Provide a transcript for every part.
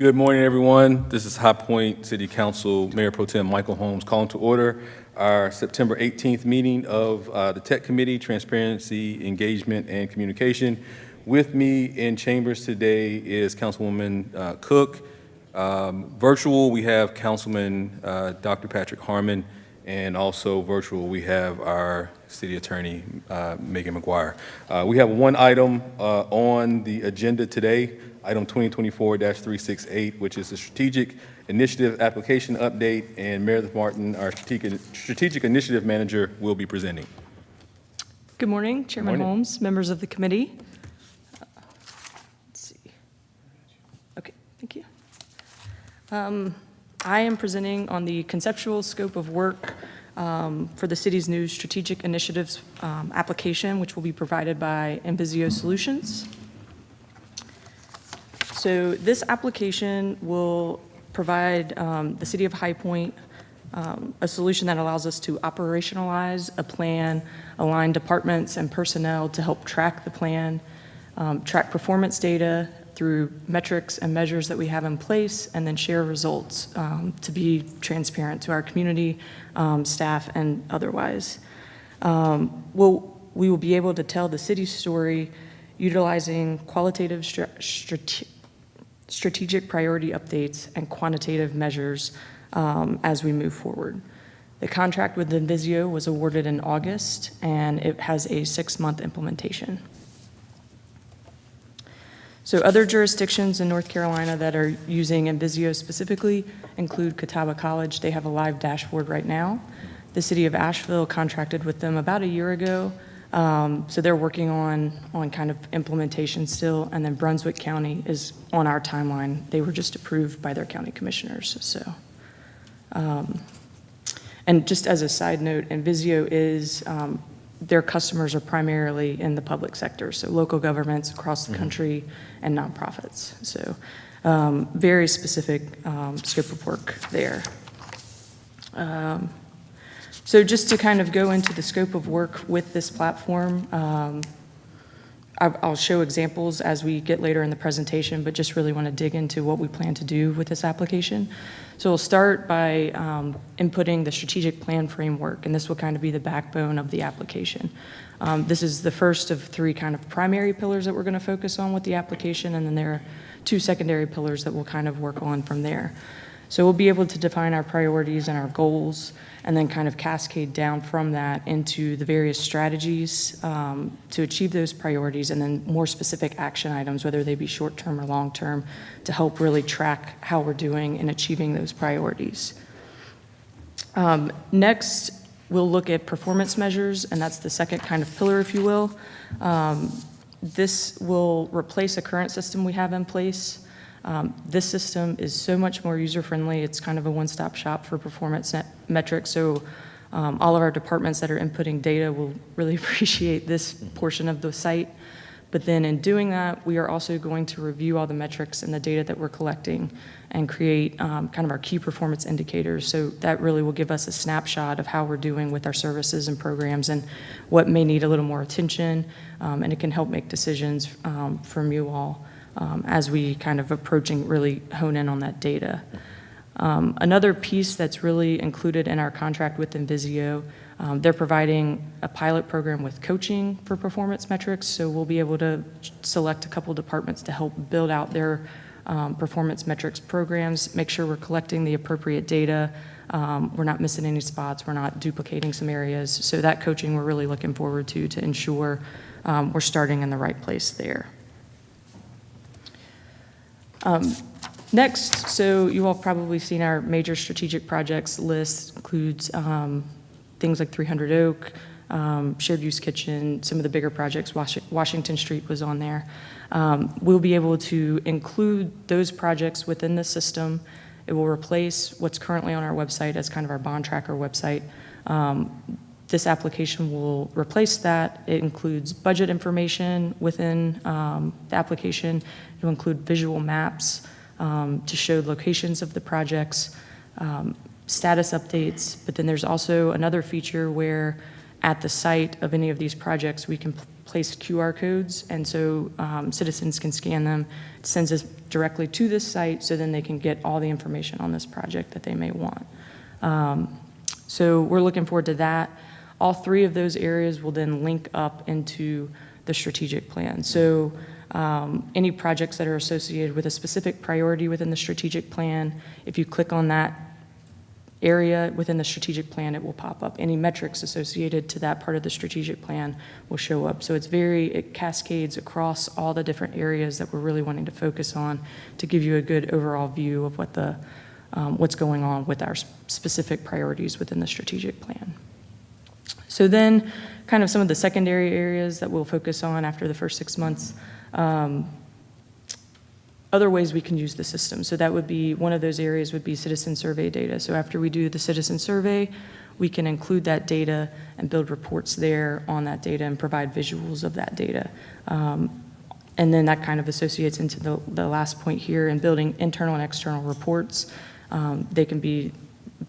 Good morning, everyone. This is High Point City Council Mayor Pro Tem Michael Holmes calling to order our September 18th meeting of the Tech Committee, Transparency, Engagement, and Communication. With me in chambers today is Councilwoman Cook. Virtual, we have Councilman Dr. Patrick Harmon, and also virtual, we have our City Attorney, Megan McGuire. We have one item on the agenda today, item 2024-368, which is the Strategic Initiative Application Update, and Meredith Martin, our Strategic Initiative Manager, will be presenting. Good morning, Chairman Holmes, members of the committee. Let's see. Okay, thank you. I am presenting on the conceptual scope of work for the city's new Strategic Initiatives application, which will be provided by Envizio Solutions. So this application will provide the City of High Point a solution that allows us to operationalize a plan, align departments and personnel to help track the plan, track performance data through metrics and measures that we have in place, and then share results to be transparent to our community, staff, and otherwise. We will be able to tell the city's story utilizing qualitative strategic priority updates and quantitative measures as we move forward. The contract with Envizio was awarded in August, and it has a 6-month implementation. So other jurisdictions in North Carolina that are using Envizio specifically include Catawba College. They have a live dashboard right now. The city of Asheville contracted with them about a year ago. So they're working on kind of implementation still, and then Brunswick County is on our timeline. They were just approved by their county commissioners. So, and just as a side note, Envizio is, their customers are primarily in the public sector, so local governments across the country and nonprofits. So very specific scope of work there. So just to kind of go into the scope of work with this platform, I'll show examples as we get later in the presentation, but just really want to dig into what we plan to do with this application. So we'll start by inputting the strategic plan framework, and this will kind of be the backbone of the application. This is the first of 3 kind of primary pillars that we're going to focus on with the application, and then there are 2 secondary pillars that we'll kind of work on from there. So we'll be able to define our priorities and our goals, and then kind of cascade down from that into the various strategies to achieve those priorities, and then more specific action items, whether they be short-term or long-term, to help really track how we're doing in achieving those priorities. Next, we'll look at performance measures, and that's the second kind of pillar, if you will. This will replace a current system we have in place. This system is so much more user-friendly. It's kind of a one-stop shop for performance metrics, so all of our departments that are inputting data will really appreciate this portion of the site. But then in doing that, we are also going to review all the metrics and the data that we're collecting and create kind of our key performance indicators. So that really will give us a snapshot of how we're doing with our services and programs and what may need a little more attention, and it can help make decisions from you all as we kind of approaching really hone in on that data. Another piece that's really included in our contract with Envizio, they're providing a pilot program with coaching for performance metrics, so we'll be able to select a couple departments to help build out their performance metrics programs, make sure we're collecting the appropriate data, we're not missing any spots, we're not duplicating some areas. So that coaching we're really looking forward to ensure we're starting in the right place there. Next, so you all probably seen our major strategic projects list. Includes things like 300 Oak, shared use kitchen, some of the bigger projects. Washington Street was on there. We'll be able to include those projects within the system. It will replace what's currently on our website as kind of our bond tracker website. This application will replace that. It includes budget information within the application. It will include visual maps to show locations of the projects, status updates, but then there's also another feature where at the site of any of these projects we can placed QR codes, and so citizens can scan them. It sends us directly to this site, so then they can get all the information on this project that they may want. So we're looking forward to that. All three of those areas will then link up into the strategic plan. So any projects that are associated with a specific priority within the strategic plan, if you click on that area within the strategic plan, it will pop up. Any metrics associated to that part of the strategic plan will show up. So it cascades across all the different areas that we're really wanting to focus on to give you a good overall view of what's going on with our specific priorities within the strategic plan. So then kind of some of the secondary areas that we'll focus on after the first 6 months, other ways we can use the system. So that would be, one of those areas would be citizen survey data. So after we do the citizen survey, we can include that data and build reports there on that data and provide visuals of that data. And then that kind of associates into the last point here in building internal and external reports. They can be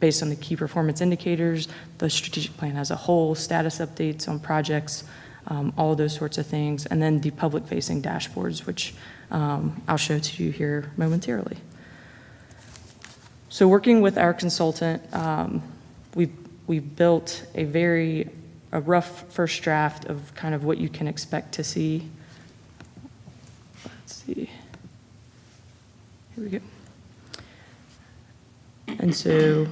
based on the key performance indicators, the strategic plan as a whole, status updates on projects, all of those sorts of things, and then the public-facing dashboards, which I'll show to you here momentarily. So working with our consultant, we've built a rough first draft of kind of what you can expect to see. Let's see. Here we go. And so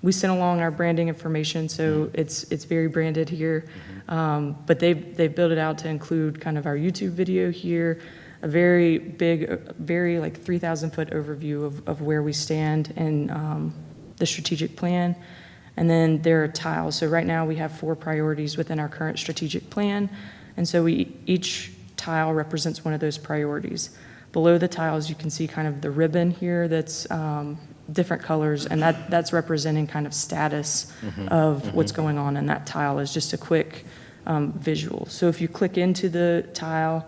we sent along our branding information, so it's very branded here. But they've built it out to include kind of our YouTube video here, a very big, very like 3,000-foot overview of where we stand in the strategic plan. And then there are tiles. So right now we have 4 priorities within our current strategic plan. And so each tile represents one of those priorities. Below the tiles, you can see kind of the ribbon here that's different colors, and that's representing kind of status of what's going on in that tile is just a quick visual. So if you click into the tile,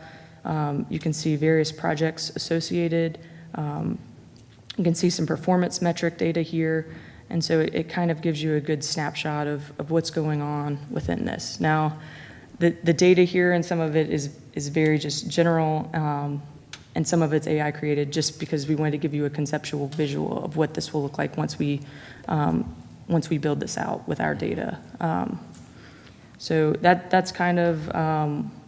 you can see various projects associated. You can see some performance metric data here, and so it kind of gives you a good snapshot of what's going on within this. Now, the data here, and some of it is very just general, and some of it's AI created just because we wanted to give you a conceptual visual of what this will look like once we build this out with our data. So that's kind of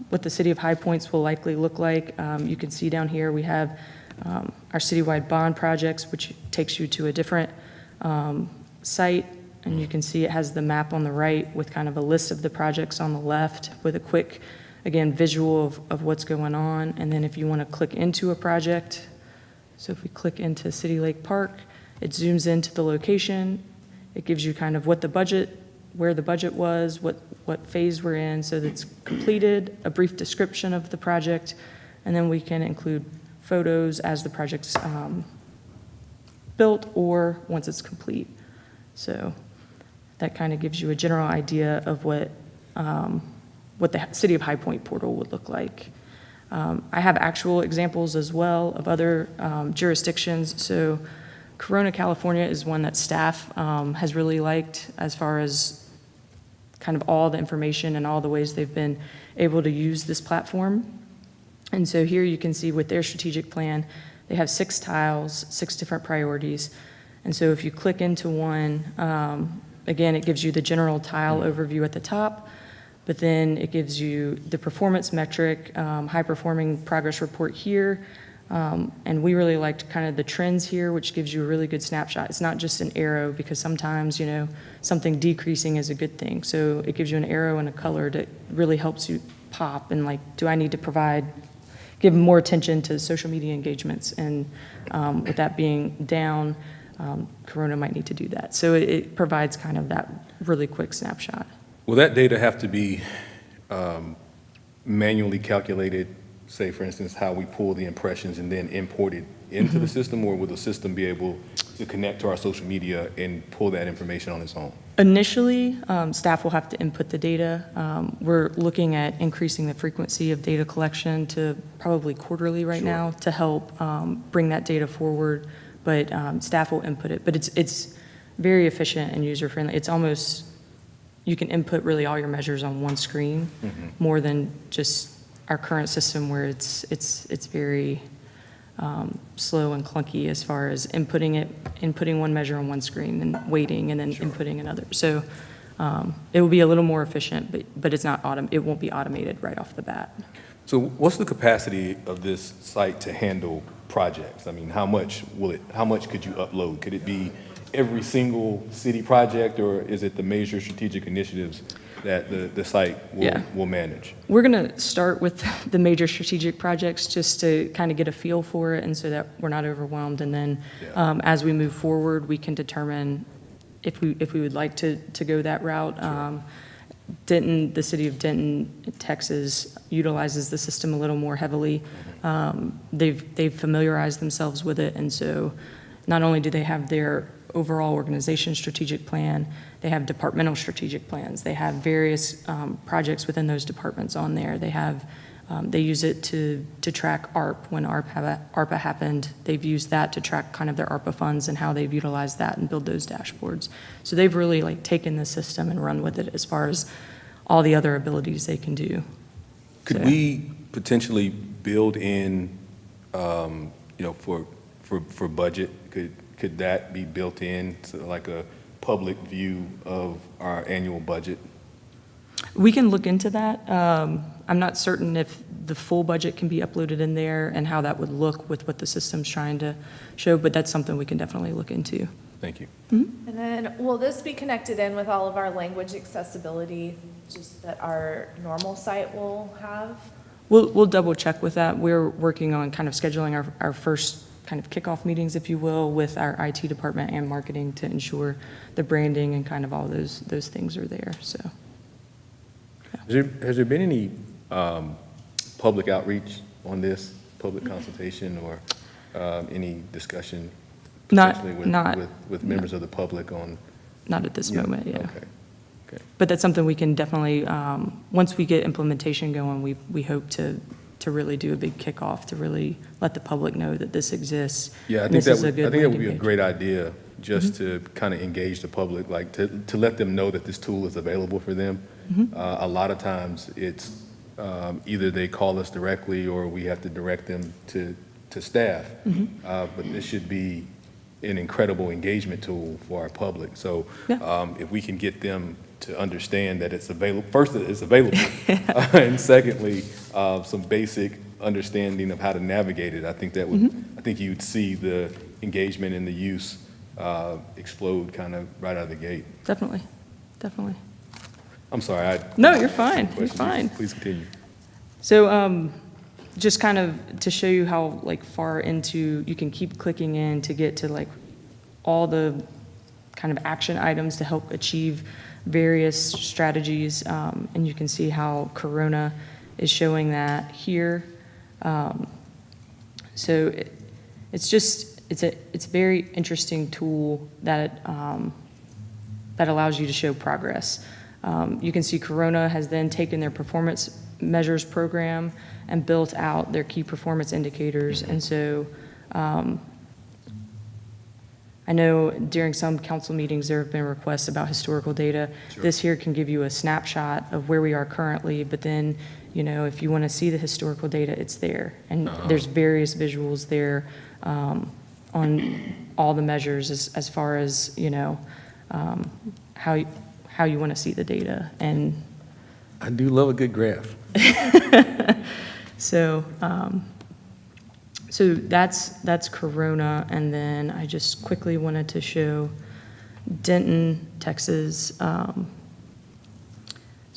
what the City of High Points will likely look like. You can see down here we have our citywide bond projects, which takes you to a different site, and you can see it has the map on the right with kind of a list of the projects on the left with a quick, again, visual of what's going on. And then if you want to click into a project, so if we click into City Lake Park, it zooms into the location. It gives you kind of what the budget, where the budget was, what phase we're in, so that's completed, a brief description of the project, and then we can include photos as the project's built or once it's complete. So that kind of gives you a general idea of what the City of High Point portal would look like. I have actual examples as well of other jurisdictions. So Corona, California is one that staff has really liked as far as kind of all the information and all the ways they've been able to use this platform. And so here you can see with their strategic plan, they have 6 tiles, 6 different priorities. And so if you click into one, again, it gives you the general tile overview at the top, but then it gives you the performance metric, high performing progress report here. And we really liked kind of the trends here, which gives you a really good snapshot. It's not just an arrow, because sometimes, something decreasing is a good thing. So it gives you an arrow and a color that really helps you pop and like, do I need to give more attention to social media engagements? And with that being down, Corona might need to do that. So it provides kind of that really quick snapshot. Will that data have to be manually calculated, say, for instance, how we pull the impressions and then import it into the system, or will the system be able to connect to our social media and pull that information on its own? Initially, staff will have to input the data. We're looking at increasing the frequency of data collection to probably quarterly right now to help bring that data forward, but staff will input it. But it's very efficient and user-friendly. It's almost, you can input really all your measures on one screen, more than just our current system where it's very slow and clunky as far as inputting one measure on one screen and waiting and then inputting another. So it will be a little more efficient, but it's not it won't be automated right off the bat. So what's the capacity of this site to handle projects? I mean, how much could you upload? Could it be every single city project, or is it the major strategic initiatives that the site will manage? We're going to start with the major strategic projects just to kind of get a feel for it and so that we're not overwhelmed. And then as we move forward, we can determine if we would like to go that route. Denton, the city of Denton, Texas, utilizes the system a little more heavily. They've familiarized themselves with it, and so not only do they have their overall organization strategic plan, they have departmental strategic plans. They have various projects within those departments on there. They use it to track ARP. When ARPA happened, they've used that to track kind of their ARPA funds and how they've utilized that and build those dashboards. So they've really like taken the system and run with it as far as all the other abilities they can do. Could we potentially build in, for budget, could that be built in to like a public view of our annual budget? We can look into that. I'm not certain if the full budget can be uploaded in there and how that would look with what the system's trying to show, but that's something we can definitely look into. Thank you. And then, will this be connected in with all of our language accessibility, just that our normal site will have? We'll double check with that. We're working on kind of scheduling our first kind of kickoff meetings, if you will, with our IT department and marketing to ensure the branding and kind of all those things are there, so. Has there been any public outreach on this, public consultation, or any discussion potentially with members of the public on? Not at this moment, yeah. Okay. But that's something we can definitely, once we get implementation going, we hope to really do a big kickoff to really let the public know that this exists. Yeah, I think that would be a great idea, just to kind of engage the public, like to let them know that this tool is available for them. A lot of times it's either they call us directly or we have to direct them to staff. But this should be an incredible engagement tool for our public. So if we can get them to understand that it's available, first that it's available, and secondly, some basic understanding of how to navigate it, I think that would, I think you'd see the engagement and the use explode kind of right out of the gate. Definitely. I'm sorry. No, you're fine. You're fine. Please continue. So just kind of to show you how like far into, you can keep clicking in to get to like all the kind of action items to help achieve various strategies. And you can see how Corona is showing that here. So it's a very interesting tool that allows you to show progress. You can see Corona has then taken their performance measures program and built out their key performance indicators. And so I know during some council meetings there have been requests about historical data. Sure. This here can give you a snapshot of where we are currently, but then, if you want to see the historical data, it's there. And there's various visuals there on all the measures as far as, how you want to see the data. And I do love a good graph. So that's Corona, and then I just quickly wanted to show Denton, Texas. So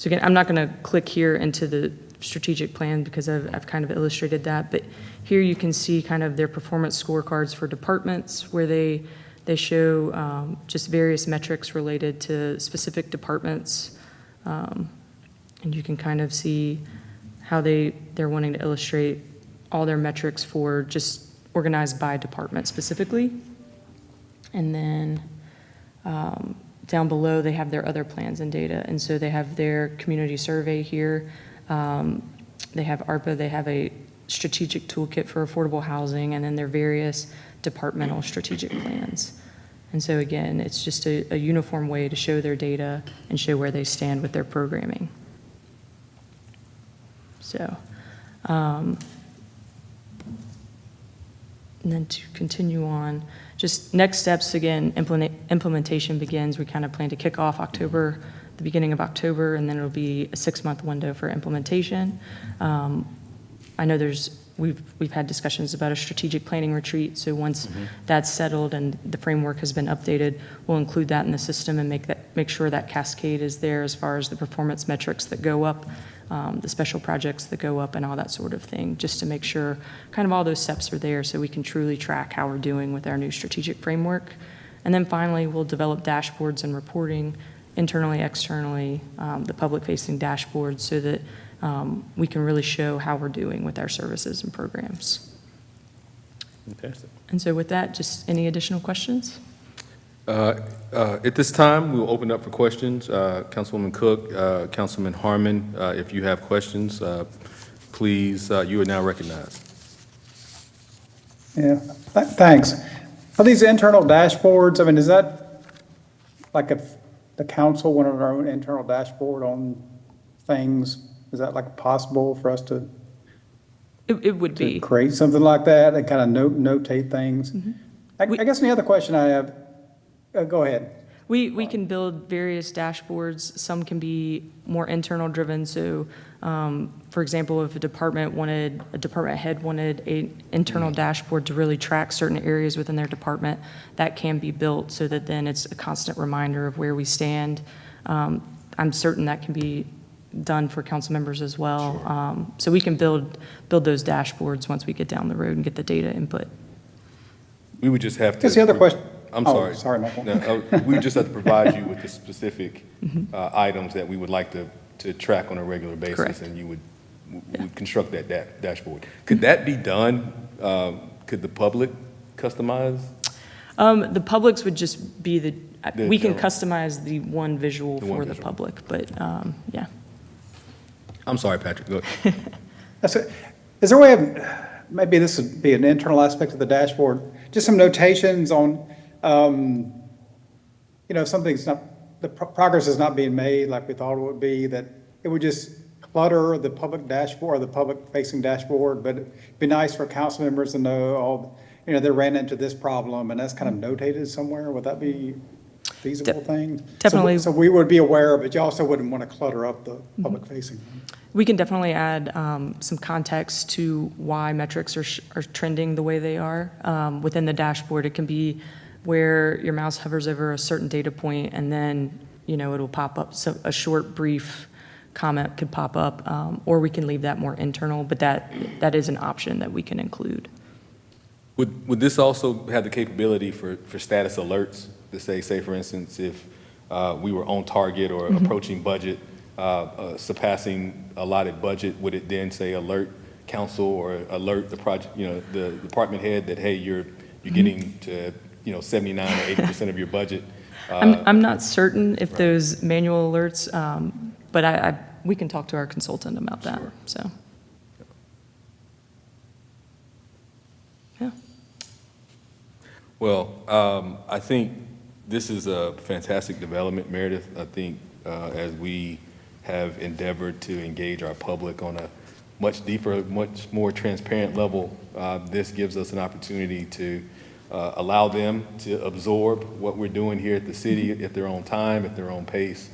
again, I'm not going to click here into the strategic plan because I've kind of illustrated that, but here you can see kind of their performance scorecards for departments where they show just various metrics related to specific departments, and you can kind of see how they're wanting to illustrate all their metrics for just organized by department specifically. And then down below, they have their other plans and data. And so they have their community survey here. They have ARPA, they have a strategic toolkit for affordable housing, and then their various departmental strategic plans. And so again, it's just a uniform way to show their data and show where they stand with their programming. So, and then to continue on, just next steps, again, implementation begins. We kind of plan to kick off the beginning of October, and then it'll be a 6-month window for implementation. I know we've had discussions about a strategic planning retreat, so once that's settled and the framework has been updated, we'll include that in the system and make sure that cascade is there as far as the performance metrics that go up, the special projects that go up, and all that sort of thing, just to make sure kind of all those steps are there so we can truly track how we're doing with our new strategic framework. And then finally, we'll develop dashboards and reporting internally, externally, the public-facing dashboards, so that we can really show how we're doing with our services and programs. Fantastic. And so with that, just any additional questions? At this time, we'll open up for questions. Councilwoman Cook, Councilman Harmon, if you have questions, please, you are now recognized. Yeah, thanks. Are these internal dashboards, I mean, is that like if the council wanted our own internal dashboard on things, is that like possible for us to It would be. create something like that and kind of notate things? I guess the other question I have, go ahead. We can build various dashboards. Some can be more internal driven. So, for example, if a department head wanted an internal dashboard to really track certain areas within their department, that can be built so that then it's a constant reminder of where we stand. I'm certain that can be done for council members as well. So we can build those dashboards once we get down the road and get the data input. We would just have to. Guess the other question. I'm Oh, sorry. sorry, Michael. No, we just have to provide you with the specific items that we would like to track on a regular basis. Correct. And you would construct that dashboard. Could that be done? Could the public customize? The public's would just be we can general. customize the one visual The one for the visual. public, but yeah. I'm sorry, Patrick, go ahead. Is there a way of, maybe this would be an internal aspect of the dashboard, just some notations on, something's not, the progress is not being made like we thought it would be, that it would just clutter the public dashboard, or the public-facing dashboard, but it'd be nice for council members to know, they ran into this problem, and that's kind of notated somewhere. Would that be a feasible thing? Definitely. So we would be aware of it, you also wouldn't want to clutter up the public-facing. We can definitely add some context to why metrics are trending the way they are. Within the dashboard, it can be where your mouse hovers over a certain data point, and then, it'll pop up. So a short, brief comment could pop up, or we can leave that more internal, but that is an option that we can include. Would this also have the capability for status alerts to say, for instance, if we were on target or approaching budget, surpassing allotted budget, would it then say alert council or alert the project, the department head that, hey, you're getting to, 79 or 80% of your budget? I'm not certain if those manual alerts, but we can talk to our consultant about that, Sure. so. Yeah. Well, I think this is a fantastic development, Meredith. I think as we have endeavored to engage our public on a much deeper, much more transparent level, this gives us an opportunity to allow them to absorb what we're doing here at the city at their own time, at their own pace,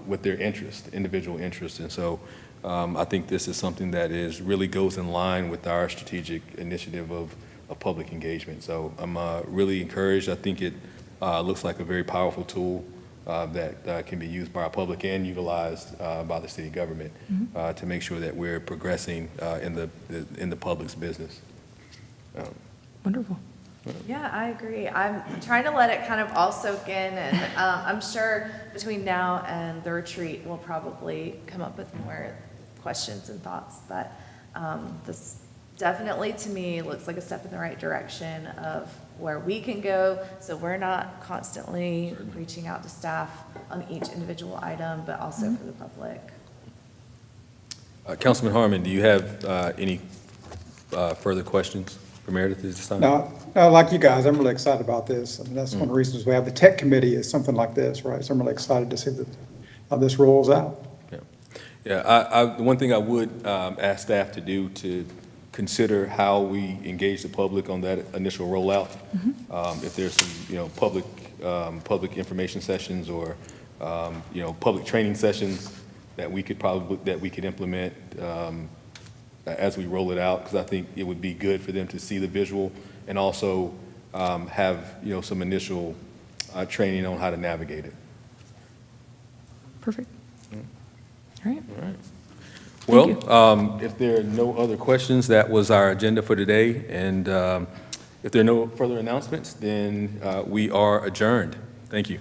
with their individual interest. And so I think this is something that really goes in line with our strategic initiative of public engagement. So I'm really encouraged. I think it looks like a very powerful tool that can be used by our public and utilized by the city government to make sure that we're progressing in the public's business. Wonderful. Yeah, I agree. I'm trying to let it kind of all soak in, and I'm sure between now and the retreat, we'll probably come up with more questions and thoughts. But this definitely, to me, looks like a step in the right direction of where we can go, so we're not constantly reaching out to staff on each individual item, but also for the public. Councilman Harmon, do you have any further questions for Meredith at this time? No, like you guys, I'm really excited about this. I mean, that's one of the reasons we have the tech committee is something like this, right? So I'm really excited to see how this rolls out. Yeah, the one thing I would ask staff to do to consider how we engage the public on that initial rollout. If there's some, public information sessions or, public training sessions that we could implement as we roll it out, because I think it would be good for them to see the visual and also have, some initial training on how to navigate it. Perfect. All right. Well, if there are no other questions, that was our agenda for today. And if there are no further announcements, then we are adjourned. Thank you.